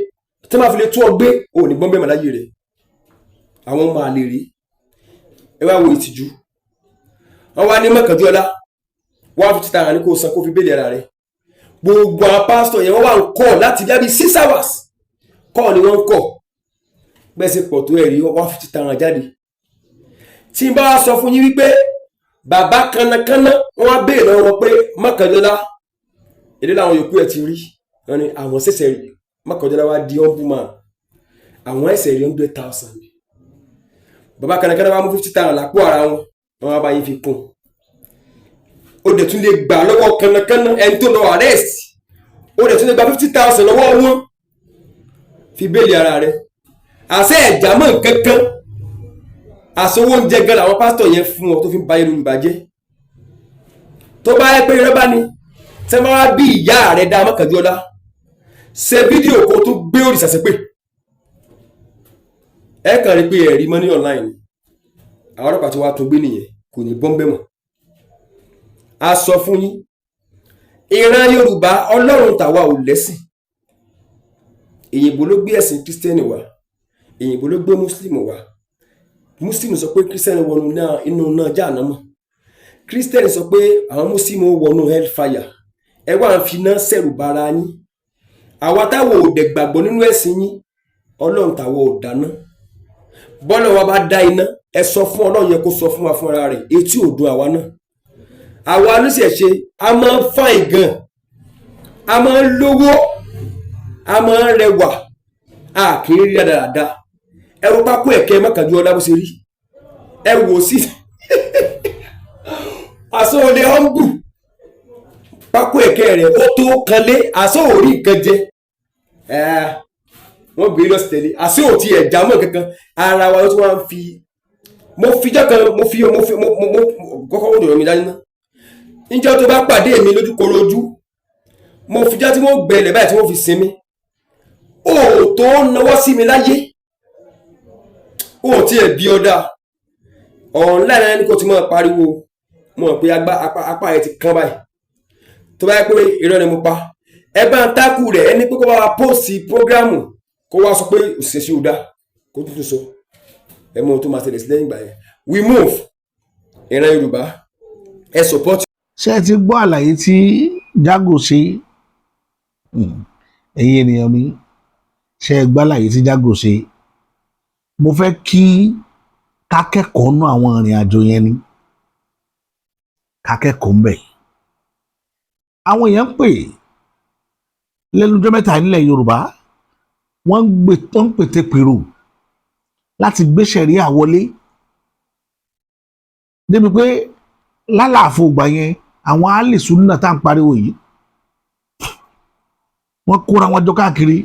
tó máa fi lè tún ọ gbé ò ní gbọ́n bẹ́ẹ̀ láyé rẹ̀ àwọn máa lè rí ẹ wá wo ìtìjú wọ́n wá ní Mọ́kànjọ́lá 150,000 ní kò san kó fi béèlì ara rẹ̀ gbogbo àwọn pásítọ̀ yẹn wọ́n wá ń kọ́ láti bí 6 hours kọ́ ni wọ́n ń kọ́ gbẹ́sẹ̀ pọ̀ tó ẹ̀rí 150,000 jáde tí n bá wá sọ fún yín wípé bàbá kanakana wọ́n wá béèrè lọ́wọ́ wọn pé Mọ́kànjọ́lá èdè làwọn yòókù ẹ̀ ti rí wọn ni àwọn ṣẹ̀ṣẹ̀ rí Mọ́kànjọ́lá wá di ombudsman àwọn ẹ̀ṣẹ̀ rí 100,000 bàbá kanakana wá mú 50,000 lápò ara wọn wọ́n wá bá yín fi kún ó dẹ̀ tún lè gbà lọ́wọ́ kanakana ẹni tó lọ arrest ó dẹ̀ tún lè gba 50,000 lọ́wọ́ wọn fi béèlì ara rẹ̀ àṣẹ ẹ̀já mọ́ nǹkankan àṣọwọ́ oúnjẹ gan làwọn pásítọ̀ yẹn fún ọ tó fi ń ba Yorùbá jẹ́ tó bá yẹ pé irọ́ ni tẹ́ bá wá bí ìyá rẹ̀ dá Mọ́kànjọ́lá ṣe fídíò kó tó gbé òrìṣà ṣépè ẹ kàn rí pé ẹ̀rí mọ́ ní online àwọn ọlọ́pàá tí wàá tó gbé nìyẹn kò ní bọ́m̀bẹ́ mọ́ a sọ fún yín ìran Yorùbá Ọlọ́run tàwa ò lẹ́sìn èyìnbó ló gbé ẹ̀sìn Kírísítẹ́nì wá èyìnbó ló gbé Mùsùlùmí wá Mùsùlùmí sọ pé Kírísítẹ́nì wọnú inú náà Jáhánámọ̀ Kírísítẹ́nì sọ pé àwọn Mùsùlùmí wọnú hellfire ẹ wá ń fi iná sẹ̀rù bara yín àwa táwọn ò dẹ̀ gbàgbọ́ nínú ẹ̀sìn yín Ọlọ́run táwọn ò dáná bọ́lá wa bá dá iná ẹ sọ fún Ọlọ́run yẹn kó sọ fún wa fúnra rẹ̀ etí ò dùn àwa náà àwa oníṣẹ̀ṣe a máa ń fàìn gan a máa ń lówó a máa ń rẹwà a kì í rí dáadáa ẹrù pákó ẹ̀kẹ́ Mọ́kànjọ́lá bó ṣe rí ẹ wò sí àṣọ olè ọ́nbù pákó ẹ̀kẹ́ rẹ̀ ó tó kanlé àṣọ orí nǹkan jẹ wọ́n gbé lọ sí tẹ̀lé àṣọ òtí ẹ̀já mọ́ kankan ara wa ló tún wá ń fi mo fijọ́ kan mo kọ́kọ́ wọ́n dọ̀rọ̀ mi dání ná níjọ́ tó bá pàdé mi lójú korojú mo fijọ́ tí wọ́n gbẹ̀lẹ̀ báyìí tí wọ́n fi sinmi ó tó náwó sí mi láyé ó tí ẹ̀ bí ọ̀dà online ẹni kò ti mọ̀ pariwo mọ̀ pé apá ẹ̀ ti kán báyìí tó bá yẹ pé irọ́ ni mo pa ẹ bá ń tákù rẹ̀ ẹni pé kó bá wa póòsì prógrámù kó wá sọ pé òṣìṣẹ́ ò dá kó tuntun sọ ẹ mọ ohun tó máa tẹ̀lé sí lẹ́yìn ìgbà yẹn we move ìran Yorùbá ẹ support. ṣé ẹ ti gbọ́ àlàyé tí Jago ṣe ẹ̀yin ènìyàn mi ṣé ẹ gbọ́ àlàyé tí Jago ṣe mo fẹ́ kí kákẹ́kọ̀ọ́ nú àwọn ìrìn àjò yẹn ni kákẹ́kọ̀ọ́ ń bẹ̀. àwọn èèyàn ń pè lẹ́nu ọjọ́ mẹ́ta nílẹ̀ Yorùbá wọ́n ń pète pèrò láti gbé ṣẹ̀ríà wọlé débi pé lálàáfo ìgbà yẹn àwọn alìsúnà tá à ń pariwo yìí wọ́n kóra wọn jọ káàkiri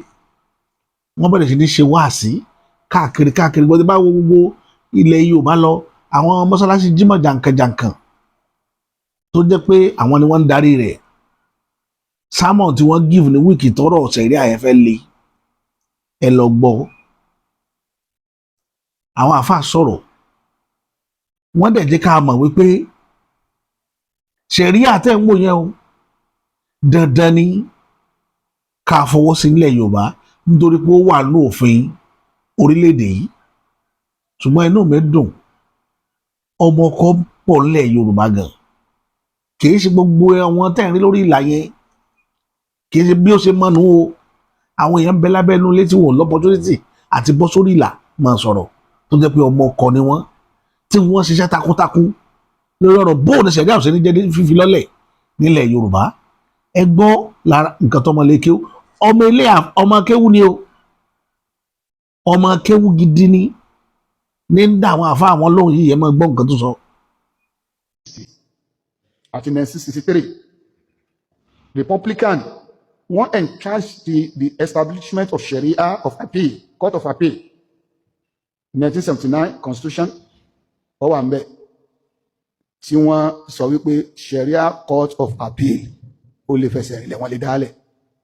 wọ́n bẹ̀rẹ̀ sí ní ṣe wáàsí káàkiri gbọ́dọ̀ bá wo gbogbo ilẹ̀ Yorùbá lọ àwọn mọ́sálásí jímọ̀ jàǹkànjàǹkàn tó jẹ́ pé àwọn ni wọ́n ń darí rẹ̀ sermon tí wọ́n give ní wíìkì tọrọ ṣẹ̀ríà yẹn fẹ́ le ẹ lọ gbọ́ àwọn àáfàá sọ̀rọ̀ wọ́n dẹ̀ jẹ́ ká mọ̀ wípé ṣẹ̀ríà tẹ́ ń wò yẹn o dandan ni ká fọwọ́ sí nílẹ̀ Yorùbá nítorí pé ó wà ní òfin orílẹ̀-èdè yìí ṣùgbọ́n inú mi dùn ọmọ ọkọ pọ̀ nílẹ̀ Yorùbá gan kì í ṣe gbogbo àwọn tẹ́ ń rí lórí ìlà yẹn kì í ṣe bí ó ṣe mọ́nu o àwọn èèyàn bẹ lábẹ́nu létí wọn lọ́pọ̀tunítì àti bọ́ sórí ìlà máa sọ̀rọ̀ tó jẹ́ pé ọmọ ọkọ ni wọ́n tí wọ́n ṣiṣẹ́ takuntakun lórí ọ̀rọ̀ bóòdù ṣẹ̀dá ọ̀sẹ̀ ní jẹ́ fífi lọ́lẹ̀ nílẹ̀ Yorùbá ẹ gbọ́ lára nǹkan tó ọmọ ilé kéwú ọmọ kéwú ni o ọmọ kéwú gidi ni ní ń dá àwọn àfa àwọn lóhùn yìí ẹ máa gbọ́ nǹkan tó sọ. Àti 1963 Republican wọ́n encourage the establishment of Sharia of appeal Court of Appeal 1979 Constitution ó wà ńbẹ̀ tí wọ́n sọ wípé Sharia Court of Appeal ó lè fẹsẹ̀ rìnlẹ̀ wọ́n lè dálẹ̀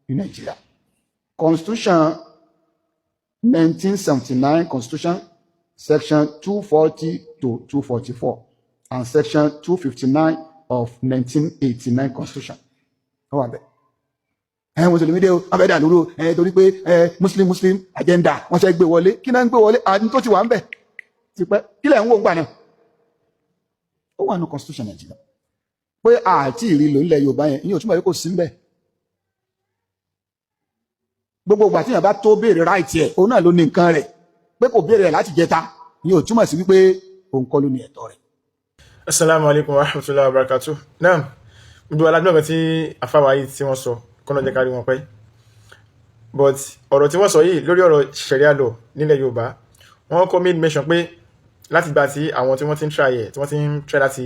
ní Nàìjíríà. Constitution 1979 Constitution Section 240 to 244 and Section 259 of 1989 Constitution ó wà ńbẹ̀. Mùsùlùmí dé o wọ́n fẹ́ dà lóru torí pé Muslim agenda wọ́n ṣe gbé wọlé kí náà ń gbé wọlé àdín tó ti wà ńbẹ̀ tipẹ́ kí lẹ̀ ń wò ń gbà náà ó wà ní Constitution Nàìjíríà pé àti ìrìlò ńlẹ̀ Yorùbá yẹn ìyẹn ò túmọ̀ pé kò sí ńbẹ̀ gbogbo ìgbà tí èèyàn bá tó béèrè ráìtì ẹ̀ òun náà ló ní nǹkan rẹ̀ pé kò béèrè rẹ̀ láti jẹta ìyẹn ò túmọ̀ sí wípé òun kọ́ ló ní ẹ̀tọ́ rẹ̀. Assalamu alaikum wa rahmatullahi wa barakatuh. Naam, gbogbo alágbọ̀n tí afáwa yìí tí wọ́n sọ kọ́nà jẹ́ kárí wọn pẹ́ but ọ̀rọ̀ tí wọ́n sọ yìí lórí ọ̀rọ̀ sharia law nílẹ̀ Yorùbá wọ́n kọ́ made mention pé láti gbà tí àwọn tí wọ́n ti ń try láti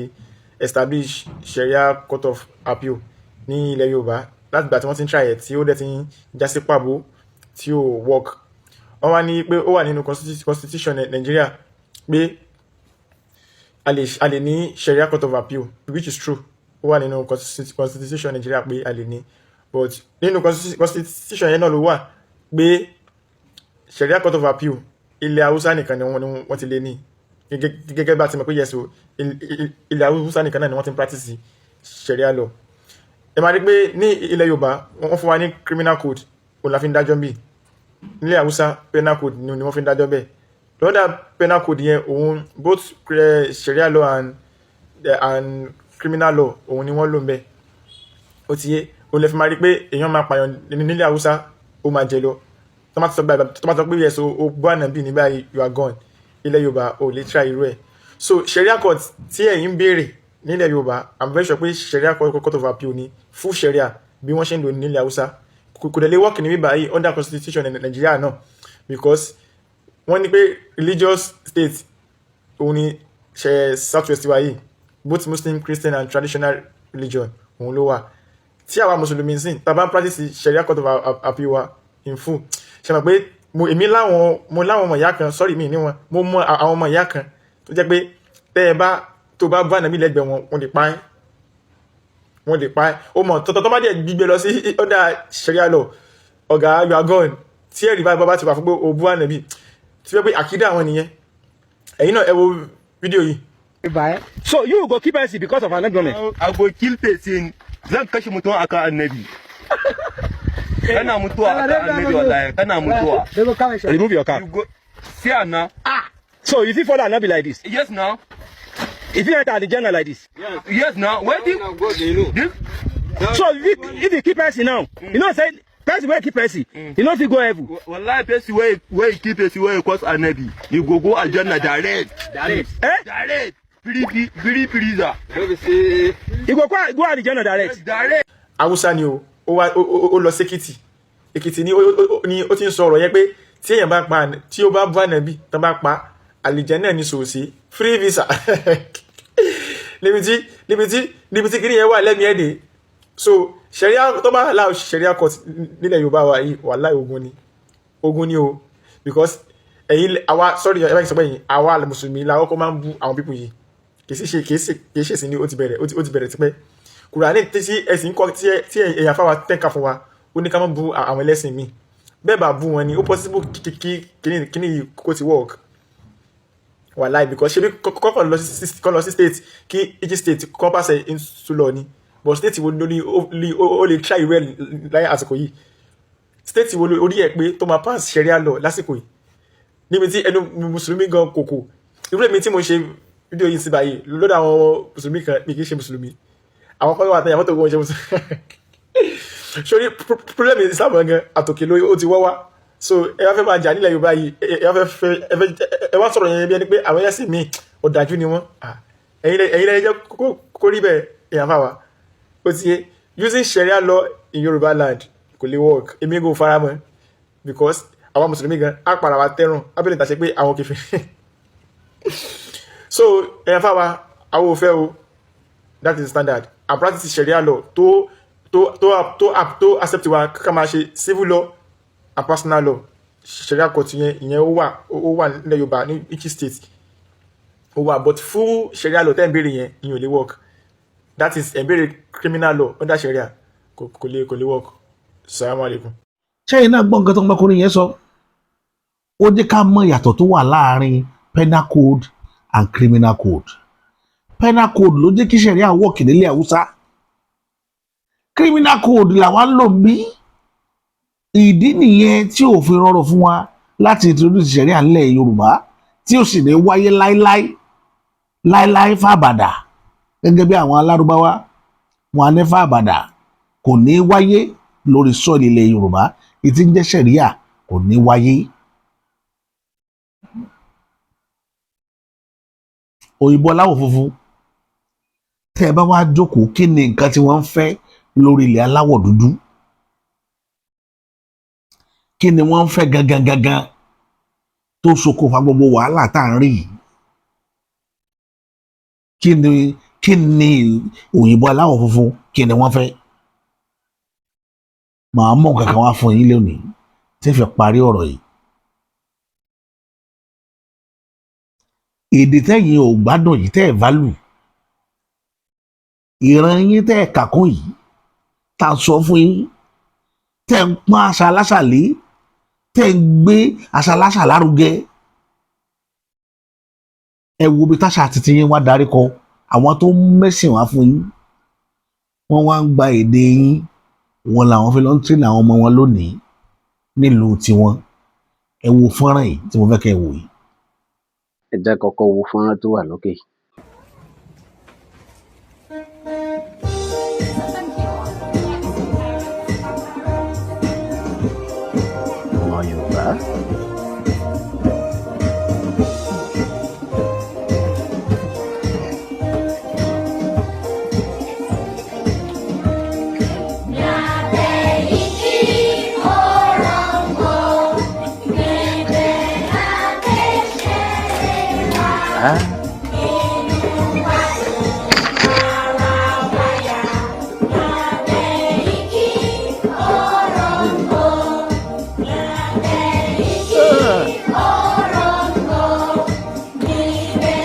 establish sharia court of appeal ní ilẹ̀ Yorùbá láti gbà tí wọ́n ti ń try tí ó dẹ̀ ti ń jásí pàbó tí ó work wọ́n wá ní pé ó wà nínú constitution Nigeria pé a lè ní sharia court of appeal which is true ó wà nínú constitution Nigeria pé a lè ní but nínú constitution yẹn náà ló wà pé sharia court of appeal ilẹ̀ Haúsá nìkan ni wọ́n ti lè ní gẹ́gẹ́ bá ti mọ̀ pé yes o ilẹ̀ Haúsá nìkan náà ni wọ́n ti ń practice sharia law ẹ máa rí pé ní ilẹ̀ Yorùbá wọ́n fún wa ní criminal code òun la fi ń dájọ́ bí nílẹ̀ Haúsá penal code ni wọ́n fi ń dájọ́ bẹ́ẹ̀ lọ́dà penal code yẹn òun both sharia law and criminal law òun ni wọ́n lò ń bẹ́ẹ̀ ó ti yé o lè fi máa rí pé èèyàn máa pààyàn nílẹ̀ Haúsá ó máa jẹ lọ tó máa sọ pé yes o gbọ́ ànábì ní báyìí you are gone ilẹ̀ Yorùbá ò lè try irú ẹ̀ so sharia court tí ẹ̀yin ń béèrè nílẹ̀ Yorùbá I'm very sure pé sharia court of appeal ni full sharia bí wọ́n ṣe ń lò nílẹ̀ Haúsá kò dẹ̀ lè work ní báyìí under constitution Nigeria náà because wọ́n ní pé religious state òun ni south west wa yìí both Muslim Christian and traditional religion òun ló wà tí àwa mùsùlùmí ń sìn tá a bá ń practice sharia court of appeal wa in full ṣe mọ̀ pé èmi mo láwọn ọmọ ìyá kan sorry mi ní wọn mo mọ àwọn ọmọ ìyá kan tó jẹ́ pé tẹ́ ẹ bá tó bá bá nàbí lẹ́gbẹ̀ẹ́ wọn wọ́n lè pa ẹ́ ó mọ̀ tọ́tọ́ tó bá dẹ̀ gbígbé lọ sí ọ̀dà sharia law ọ̀gá you are gone tí ẹ̀rí bá ti wà fún pé o bú ànàbí tí wọ́n pé àkídà àwọn nìyẹn ẹ̀yin náà ẹ wo fídíò yìí. So you go keep person because of another woman? I go kill person. Zan kashe mutum akan annabi. Kana mutuwa akan annabi wallahi. Kana mutuwa. Remove your cap. You go. See now. So you fit follow annabi like this? Yes now. If you enter the journal like this? Yes now. Where do you? So if you keep person now, you know say person wey keep person, you know fit go heaven. Wallahi person wey keep person wey cause annabi, you go aljanna direct. Direct. Direct. Very freezer. You go at the journal direct. Direct. Haúsá ni ó lọ sí Èkìtì ni ó ti ń sọ ọ̀rọ̀ yẹn pé tí èèyàn bá pa tí ó bá bú ànábì tán bá pa àlìjẹ́nnà ní sòsí free visa níbi tí kí ni yẹn wà lẹ́mìí ẹ̀dẹ̀ so sharia tó bá allow sharia court nílẹ̀ Yorùbá wa yìí wàláhì ogun ni o because ẹ̀yin àwa sorry ẹ bá kí n sọ pé ẹ̀yin àwa mùsùlùmí la kọ́kọ́ máa ń bú àwọn pípù yìí kìí ṣe sí ni ó ti bẹ̀rẹ̀ tipẹ́ Kùránì tí ẹ̀sìn kọ́ tí ẹ̀yà fáwa tẹ́ka fún wa ó ní ká má bú àwọn ẹlẹ́sìn mi bẹ́ẹ̀ bá bú wọn ni ó possible kíní yìí kó ti work wàláhì because ṣe bí kọ́ lọ sí state kí each state kọ́ pàṣẹ into law ni but state wo lórí ó lè try well láyé àsìkò yìí state wo orí ẹ̀ pé tó máa pass sharia law lásìkò yìí níbi tí ẹnu mùsùlùmí gan kòkò irú èmi tí mo ṣe fídíò yìí sí báyìí lọ́dọ̀ àwọn mùsùlùmí kan mi kì í ṣe mùsùlùmí àwọn kan wà tẹ́yà mọ́tò wọn ṣe mùsùlùmí sórí problem Islam gan àtòkè ló ó ti wọ́ wá so ẹ wá fẹ́ máa jà nílẹ̀ Yorùbá yìí ẹ wá sọ̀rọ̀ yẹn bí ẹni pé àwọn ẹlẹ́sìn míì ọ̀dájú ni wọ́n ẹ̀yin lẹ́yìn jẹ́ kó rí bẹ́ẹ̀ èèyàn fà wá ó ti yé using Sharia law in Yorùbá land kò lè work èmi kò fara mọ́ because àwọn mùsùlùmí gan á para wa tẹ́rùn abẹ́lẹ̀ tàṣẹ pé àwọn kẹfẹ́ so èèyàn fà wá àwọn òfẹ́ o that is the standard and practice Sharia law tó accept wa ká máa ṣe civil law and personal law Sharia court ìyẹn ó wà nílẹ̀ Yorùbá ní each state ó wà but full Sharia law tẹ́ ń béèrè yẹn ìyẹn ò lè work that is ẹ̀ ń béèrè criminal law under Sharia kò lè work. Assalamu alaikum. ṣé iná gbọ́ nǹkan tó ń gbọ́kùnrin yẹn sọ ó jẹ́ ká mọ ìyàtọ̀ tó wà láàrin penal code and criminal code penal code ló jẹ́ kí Sharia work nílẹ̀ Haúsá criminal code làwa ń lò bí ìdí nìyẹn tí òfin rọrùn fún wa láti introduce Sharia nílẹ̀ Yorùbá tí ó sì ní wáyé láíláí fàbàdà gẹ́gẹ́ bí àwọn alárúbáwá wọn á ní fàbàdà kò ní wáyé lórí sọ́ọ̀lì ilẹ̀ Yorùbá ìtí ń jẹ́ Sharia kò ní wáyé. òyìnbó aláwọ̀ funfun tẹ́ ẹ bá wá jókòó kí ni nǹkan tí wọ́n ń fẹ́ lórí ilẹ̀ aláwọ̀ dúdú kí ni wọ́n ń fẹ́ gangan tó ṣokùnfà gbogbo wàhálà tá à ń rí yìí kí ni òyìnbó aláwọ̀ funfun kí ni wọ́n fẹ́ màá mọ̀ kankan wá fún yín lónìí tí fi parí ọ̀rọ̀ yìí. èdè tẹ́yìn ò gbádùn yìí tẹ́ ẹ̀ válù ìran yín tẹ́ ẹ̀ kàkún yìí tá a sọ fún yín tẹ́ ń pọ́n àṣà aláṣà lé tẹ́ ń gbé àṣà aláṣà lárugẹ ẹ wo bí táṣà títí yín wá darí kọ àwọn tó ń mẹ́sìn wá fún yín wọ́n wá ń gba èdè yín wọn làwọn fi lọ ń tírìn àwọn ọmọ wọn lónìí nílùú tiwọn ẹ wo fọ́nrán yìí tí mo fẹ́ kẹ́ ẹ wò yìí. ẹ jẹ́ kọ́kọ́ wo fọ́nrán tó wà lókè. ọmọ Yorùbá.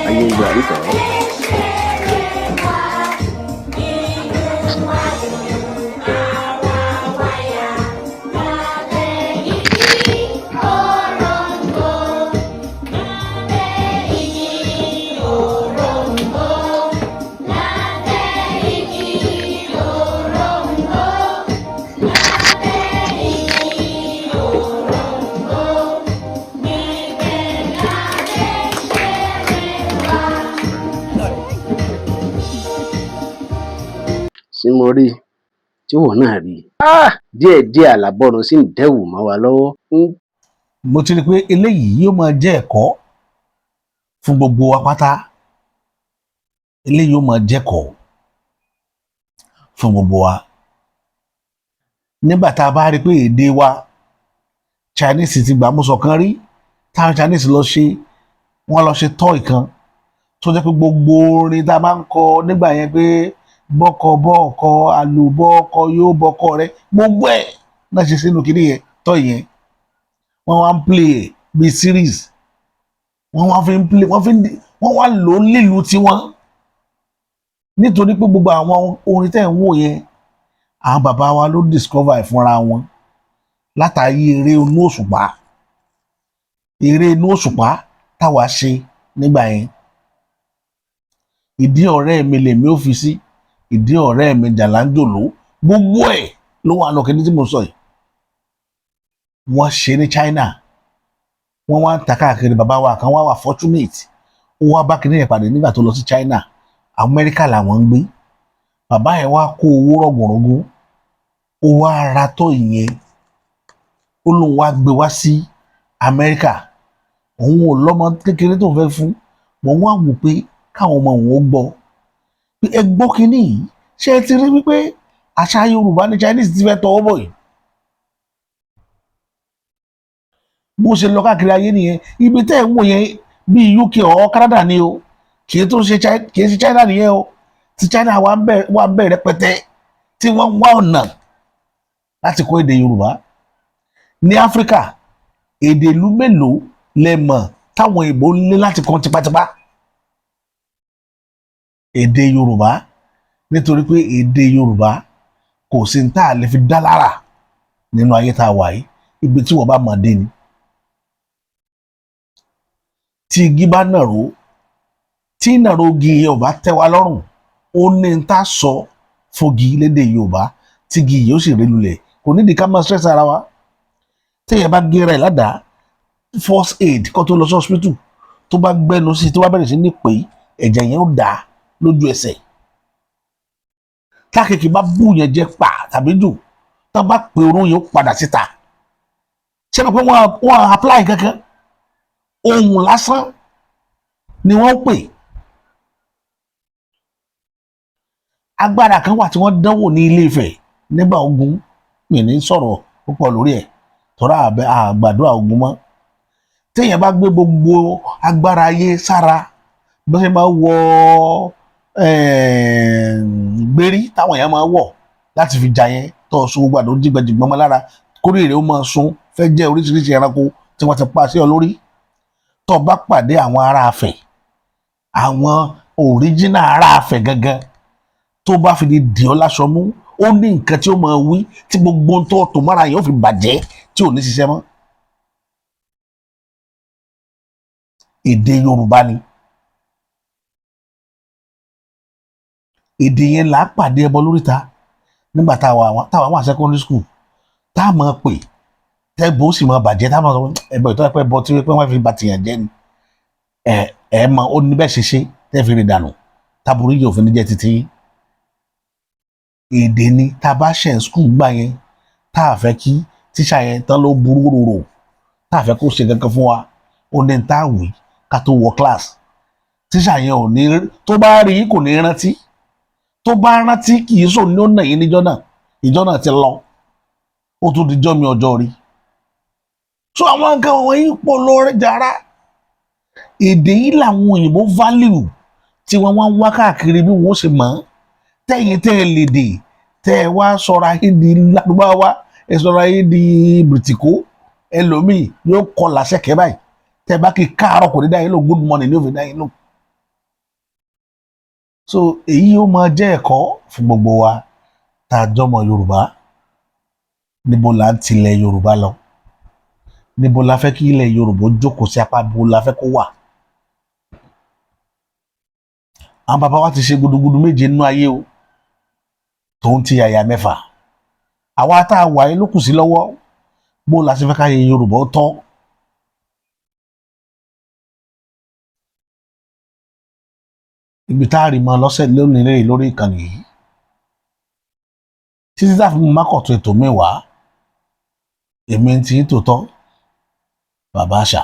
ayé ìgbà nìkan. tí mo rí tí wọn náà rí díẹ̀díẹ̀ àlàbọ̀rùn sì ń dẹ́wù mọ́ wa lọ́wọ́. mo ti rí i pé eléyìí yóò máa jẹ́ ẹ̀kọ́ fún gbogbo wa pátá eléyìí yóò máa jẹ́kọ̀ọ́ fún gbogbo wa nígbà tá a bá rí i pé èdè wa Chinese ti gbà mú sọ̀kan rí táwọn Chinese lọ ṣe tọ́ ìkan tó jẹ́ pé gbogbo orin tá a máa ń kọ nígbà yẹn pé bọ́kọ bọ́ọ̀kọ àlùbọ́ọ̀kọ yóò bọ́kọ rẹ gbogbo ẹ̀ náà ṣe sínú kiri yẹn tọ́ yẹn wọ́n wá ń play bí series wọ́n wá fi ń play wọ́n wá lò ó lílu tiwọn nítorí pé gbogbo àwọn orin tẹ́ ń wò yẹn àwọn bàbá wa ló discover ẹ̀ fúnra wọn látàrí eré inú òṣùpá táwa ṣe nígbà yẹn ìdí ọ̀rẹ́ mi lèmi ò fi sí ìdí ọ̀rẹ́ mi jàlájòló gbogbo ẹ̀ ló wà lọ́kẹ́ ní tí mo sọ yìí wọ́n ṣe ní China wọ́n wá ń ta káàkiri bàbá wa kan wá wà fortunate ó wá bá kinní yẹn pàdé nígbà tó lọ sí China, Amẹ́ríkà làwọn ń gbé. Bàbá yẹn wá kó owó rọ̀gùnrọ̀gùn, ó wá ra tọ́ ìyẹn, ó lóun wá gbé wá sí Amẹ́ríkà. Òun ò lọ́mọ kékeré tó fẹ́ fún, mọ̀ wọ́n á wò pé káwọn ọmọ òun ó gbọ́ pé ẹ gbọ́ kinní yìí, ṣé ẹ ti rí wípé àṣà Yorùbá ní Chinese ti fẹ́ tọwọ́ bọ̀ yìí. Bó ṣe lọ káàkiri ayé nìyẹn, ibi tẹ́ ẹ̀ ń wò yẹn bíi UK or Canada ni o, kì í ṣe China nìyẹn o. Ti China wà ń bẹ̀ rẹpẹtẹ tí wọ́n wá ọ̀nà láti kọ́ èdè Yorùbá. Ní Áfíríkà, èdè ìlú mélòó lẹ mọ̀ táwọn ìbò ń lé láti kọ́ tipátipá? Èdè Yorùbá, nítorí pé èdè Yorùbá kò sí ní tá a lè fi dá lára nínú ayé tá a wà yìí, ibi tí wọ́n bá mọ̀ dé ni. Tí igi bá nàró, tí nàró igi yẹn ò bá tẹ́ wa lọ́rùn, ó ní n tá sọ fògì lédè Yorùbá tí igi yìí ó sì rí lulẹ̀, kò nídìí ká máa stress ara wa. Téèyàn bá gé rẹ̀ ládàá, first aid kó tó lọ sí hospital, tó bá gbẹ́nu sí, tó bá bẹ̀rẹ̀ sí ní pé ẹ̀jẹ̀ yẹn ó dà lójú ẹsẹ̀. Tákèké bá bú yẹn jẹ pa tàbí jù, tó bá pè orun yẹn ó padà síta. Ṣé mo pé wọ́n apply kankan? Ohun lásán ni wọ́n pè. Agbára kan wà tí wọ́n dánwò ní Ilé Ifẹ̀ nígbà ogun, mi ní sọ̀rọ̀ púpọ̀ lórí ẹ̀ tọ́ra àgbàdua ogun mọ́. Téèyàn bá gbé gbogbo agbára ayé sára, bó ṣe máa wọ gbérí táwọn èèyàn máa wọ̀ láti fi jà yẹn, tó sun gbogbo àdó jígbẹ̀jìgbọ́n mọ́ lára, kórìí rẹ̀ ó máa sun, fẹ́ jẹ́ oríṣiríṣi ẹranko tí wọ́n ti pa sí ọ lórí. Tó bá pàdé àwọn ará Afẹ̀, àwọn original ará Afẹ̀ gangan, tó bá fi di dì ọ́ láṣọ mú, ó ní nǹkan tí ó máa wí tí gbogbo tó tó mára yẹn ó fi bàjẹ́ tí ò ní ṣiṣẹ́ mọ́. Èdè Yorùbá ni. Èdè yẹn là á pàdé ẹbọ lóríta nígbà táwa wà secondary school, tá a máa pè tẹ́gbó sì máa bàjẹ́, tá a máa sọ ẹbọ ìtọ́ ẹpẹ́ bọ tí wọ́n fi ba tìyàn jẹ́ ni. Ẹ mọ ó ní bẹ́ẹ̀ ṣe tẹ́ fi rí dànù, táburú yìí òfin ní jẹ́ títí. Èdè ni tá a bá ṣẹ̀ ń skul gbà yẹn, tá a fẹ́ kí tíṣà yẹn tán ló burú rorò, tá a fẹ́ kó ṣe kankan fún wa, ó ní tá a wí ká tó wọ class. Tíṣà yẹn ò ní, tó bá rí kò ní rántí, tó bá rántí kì í sọ ní ó nà yín níjọ́ náà, ìjọ́ náà ti lọ, ó tún di jọ́ mi ọjọ́ rí. So àwọn nǹkan wọ̀nyí pọ̀ lórí jàrá. Èdè yìí làwọn òyìnbó value tí wọ́n wá ń wá káàkiri bí wọ́n ṣe mọ̀. Tẹ́yìn tẹ́ ẹ lè dè, tẹ́ ẹ wá sọra yín di Lárúbáwá, ẹ sọra yín di Bìrìtìkó, ẹlòmíì yóò kọ làṣẹkẹ báyìí, tẹ́ ẹ bá kí káàárọ̀ kò ní dá yín lò, good morning ní òfin dá yín lò. So èyí ó máa jẹ́ ẹ̀kọ́ fún gbogbo wa tá a jọmọ Yorùbá. Níbo là ń tilẹ̀ Yorùbá lọ? Níbo la fẹ́ kí ilẹ̀ Yorùbá jókòó sí, apá bo la fẹ́ kó wà? Àwọn bàbá wa ti ṣe gudugudu méje nínú ayé o, tòun ti yàyà mẹ́fà. Àwa tá a wà yín ló kù sí lọ́wọ́, bó la ṣe fẹ́ ká yẹ Yorùbá ó tọ́. Ibi tá a rí mọ lọ́sẹ̀ lónìí lórí ìkànnì yìí, títí tá a fi mú mákọ̀tún ètò mẹ́wàá, èmi ti ń tòótọ́ Bàbá Àṣà.